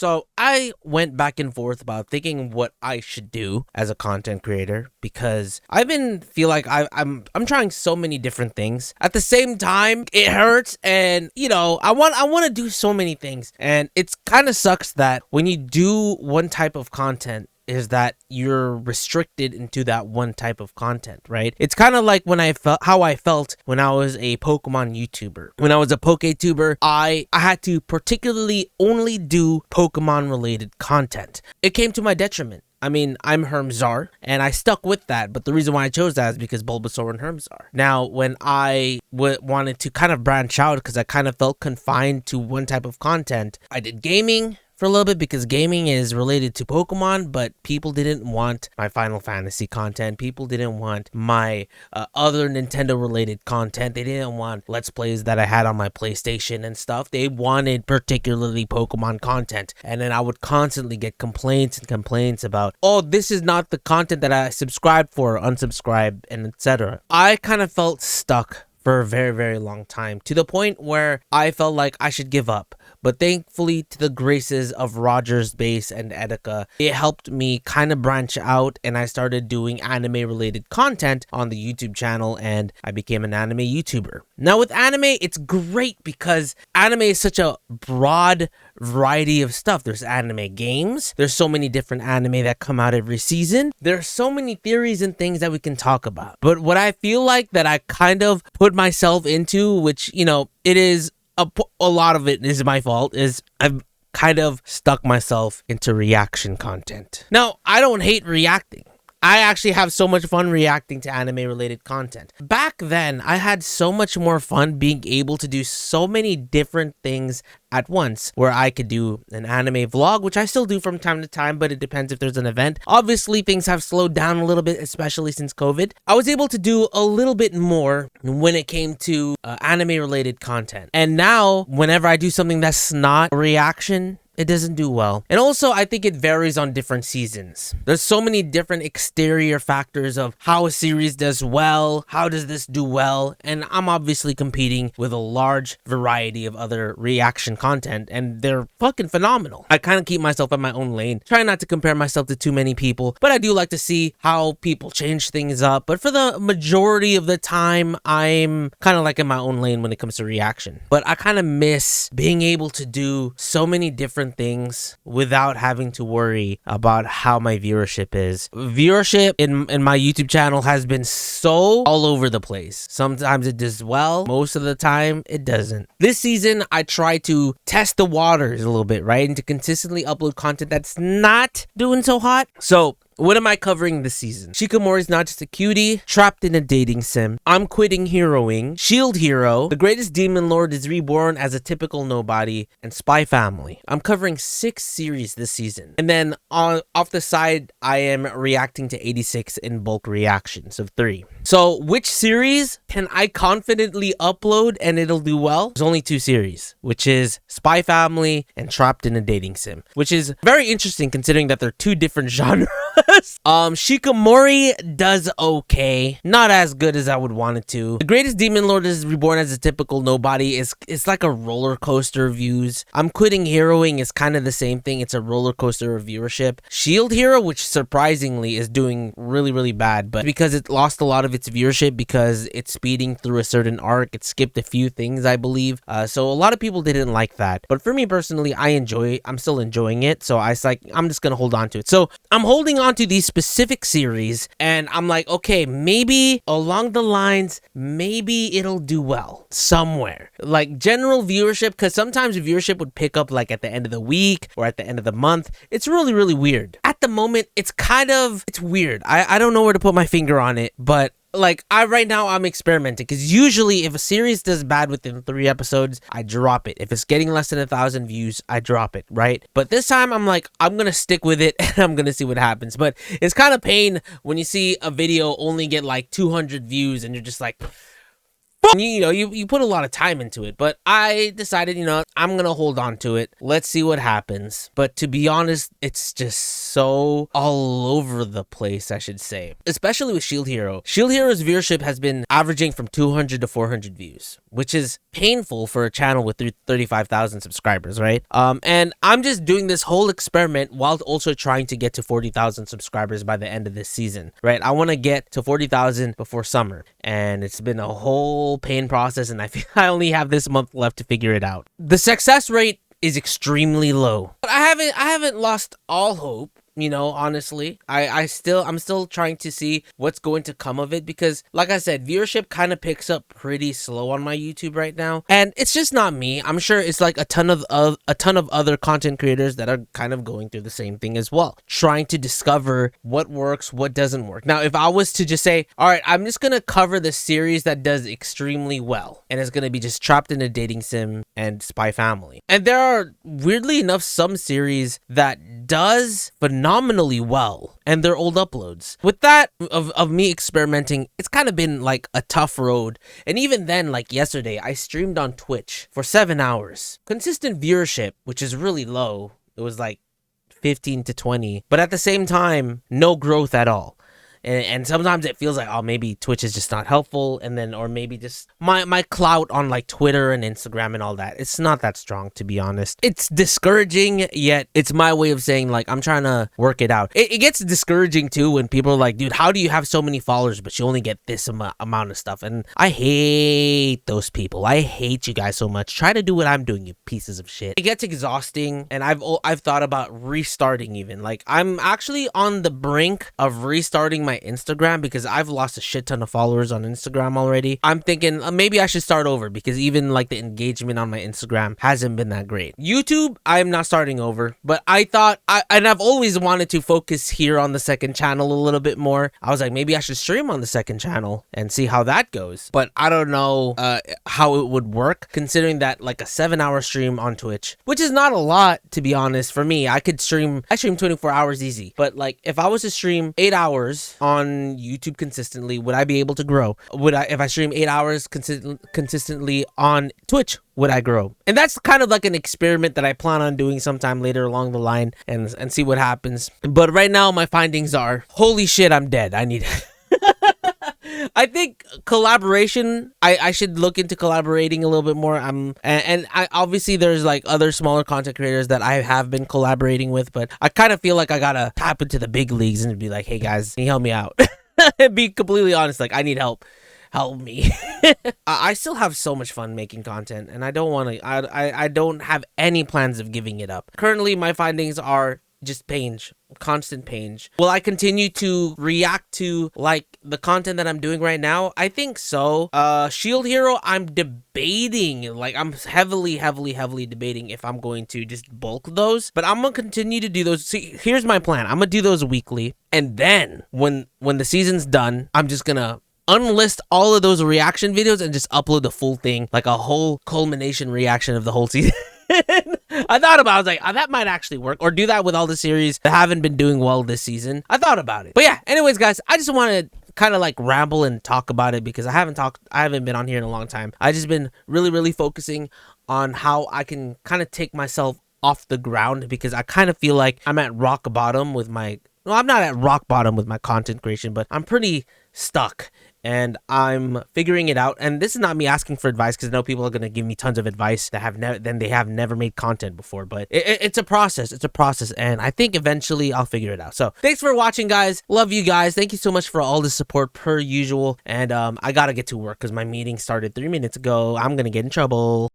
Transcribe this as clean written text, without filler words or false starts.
So I went back and forth about thinking what I should do as a content creator because feel like I'm trying so many different things at the same time. It hurts, and I want to do so many things, and it's kind of sucks that when you do one type of content is that you're restricted into that one type of content, right? It's kind of like how I felt when I was a Pokemon YouTuber. When I was a PokeTuber, I had to particularly only do Pokemon related content. It came to my detriment. I mean, I'm HERM Czar, and I stuck with that, but the reason why I chose that is because Bulbasaur and HERM Czar. Now, when I wanted to kind of branch out because I kind of felt confined to one type of content, I did gaming for a little bit because gaming is related to Pokemon, but people didn't want my Final Fantasy content. People didn't want my other Nintendo related content. They didn't want Let's Plays that I had on my PlayStation and stuff. They wanted particularly Pokemon content. And then I would constantly get complaints about, oh, this is not the content that I subscribed for, unsubscribe, and etc. I kind of felt stuck for a very, very long time, to the point where I felt like I should give up. But thankfully, to the graces of Rogers Base and Etika, it helped me kind of branch out, and I started doing anime-related content on the YouTube channel, and I became an anime YouTuber. Now, with anime, it's great because anime is such a broad variety of stuff. There's anime games. There's so many different anime that come out every season. There's so many theories and things that we can talk about. But what I feel like that I kind of put myself into, which, it is a lot of it is my fault, is I've kind of stuck myself into reaction content. Now, I don't hate reacting. I actually have so much fun reacting to anime-related content. Back then, I had so much more fun being able to do so many different things at once, where I could do an anime vlog, which I still do from time to time, but it depends if there's an event. Obviously, things have slowed down a little bit, especially since COVID. I was able to do a little bit more when it came to anime-related content. And now, whenever I do something that's not a reaction, it doesn't do well. And also, I think it varies on different seasons. There's so many different exterior factors of how a series does well, how does this do well, and I'm obviously competing with a large variety of other reaction content, and they're fucking phenomenal. I kind of keep myself in my own lane, try not to compare myself to too many people, but I do like to see how people change things up. But for the majority of the time, I'm kind of like in my own lane when it comes to reaction. But I kind of miss being able to do so many different things without having to worry about how my viewership is. Viewership in my YouTube channel has been so all over the place. Sometimes it does well, most of the time it doesn't. This season I try to test the waters a little bit, right? And to consistently upload content that's not doing so hot. So what am I covering this season? Shikamori's not just a cutie, trapped in a dating sim. I'm quitting heroing. Shield Hero. The greatest demon lord is reborn as a typical nobody. And Spy Family. I'm covering 6 series this season. And then off the side, I am reacting to 86 in bulk reactions of 3. So which series can I confidently upload and it'll do well? There's only 2 series, which is Spy Family and Trapped in a Dating Sim, which is very interesting considering that they're 2 different genres. Shikamori does okay, not as good as I would want it to. The greatest demon lord is reborn as a typical nobody. It's like a roller coaster of views. I'm quitting heroing is kind of the same thing. It's a roller coaster of viewership. Shield Hero, which surprisingly is doing really, really bad, but because it lost a lot of its viewership because it's speeding through a certain arc, it skipped a few things, I believe. So a lot of people didn't like that. But for me personally, I'm still enjoying it. So I'm just gonna hold on to it. So I'm holding on to these specific series, and I'm like, okay, maybe along the lines, maybe it'll do well somewhere. Like general viewership, because sometimes viewership would pick up like at the end of the week or at the end of the month. It's really, really weird. At the moment, it's weird. I don't know where to put my finger on it, but like right now I'm experimenting, because usually if a series does bad within 3 episodes, I drop it. If it's getting less than 1,000 views, I drop it, right? But this time I'm like, I'm gonna stick with it and I'm gonna see what happens. But it's kind of pain when you see a video only get like 200 views and you're just like, You put a lot of time into it, but I decided, I'm gonna hold on to it. Let's see what happens. But to be honest, it's just so all over the place, I should say. Especially with Shield Hero. Shield Hero's viewership has been averaging from 200 to 400 views, which is painful for a channel with 35,000 subscribers, right? And I'm just doing this whole experiment while also trying to get to 40,000 subscribers by the end of this season, right? I want to get to 40,000 before summer, and it's been a whole pain process, and I feel I only have this month left to figure it out. The success rate is extremely low, but I haven't lost all hope. Honestly, I'm still trying to see what's going to come of it, because like I said, viewership kind of picks up pretty slow on my YouTube right now, and it's just not me. I'm sure it's like a ton of other content creators that are kind of going through the same thing as well, trying to discover what works, what doesn't work. Now, if I was to just say, all right, I'm just gonna cover the series that does extremely well, and it's gonna be just Trapped in a Dating Sim and Spy Family, and there are weirdly enough some series that does phenomenally well, and they're old uploads. With that of me experimenting, it's kind of been like a tough road. And even then, like yesterday, I streamed on Twitch for 7 hours. Consistent viewership, which is really low. It was like 15 to 20, but at the same time, no growth at all. And sometimes it feels like, oh, maybe Twitch is just not helpful, and then, or maybe just my clout on like Twitter and Instagram and all that, it's not that strong, to be honest. It's discouraging, yet it's my way of saying, like, I'm trying to work it out. It gets discouraging too when people are like, dude, how do you have so many followers but you only get this amount of stuff? And I hate those people. I hate you guys so much. Try to do what I'm doing, you pieces of shit. It gets exhausting, and I've thought about restarting even. Like, I'm actually on the brink of restarting my Instagram, because I've lost a shit ton of followers on Instagram already. I'm thinking maybe I should start over, because even like the engagement on my Instagram hasn't been that great. YouTube, I'm not starting over, but I thought, and I've always wanted to focus here on the second channel a little bit more. I was like, maybe I should stream on the second channel and see how that goes. But I don't know how it would work, considering that like a 7-hour stream on Twitch, which is not a lot, to be honest. For me, I stream 24 hours easy, but like if I was to stream 8 hours on YouTube consistently, would I be able to grow? If I stream 8 hours consistently on Twitch, would I grow? And that's kind of like an experiment that I plan on doing sometime later along the line, and see what happens. But right now, my findings are, holy shit, I'm dead. I need I think collaboration, I should look into collaborating a little bit more. Obviously there's like other smaller content creators that I have been collaborating with, but I kind of feel like I gotta tap into the big leagues and be like, hey guys, can you help me out? Be completely honest, like, I need help. Help me. I still have so much fun making content, and I don't want to, I don't have any plans of giving it up. Currently, my findings are just constant pain. Will I continue to react to like the content that I'm doing right now? I think so. Shield Hero, I'm debating, like I'm heavily debating if I'm going to just bulk those, but I'm gonna continue to do those. See, here's my plan. I'm gonna do those weekly, and then when the season's done, I'm just gonna unlist all of those reaction videos and just upload the full thing, like a whole culmination reaction of the whole season. I thought about it. I was like, that might actually work. Or do that with all the series that haven't been doing well this season. I thought about it. But yeah, anyways, guys, I just want to kind of like ramble and talk about it, because I haven't been on here in a long time. I just been really focusing on how I can kind of take myself off the ground, because I kind of feel like I'm at rock bottom with my... Well, I'm not at rock bottom with my content creation, but I'm pretty stuck, and I'm figuring it out. And this is not me asking for advice, because I know people are going to give me tons of advice that they have never made content before, but it's a process. It's a process, and I think eventually I'll figure it out. So thanks for watching, guys. Love you guys. Thank you so much for all the support per usual. And I gotta get to work because my meeting started 3 minutes ago. I'm gonna get in trouble.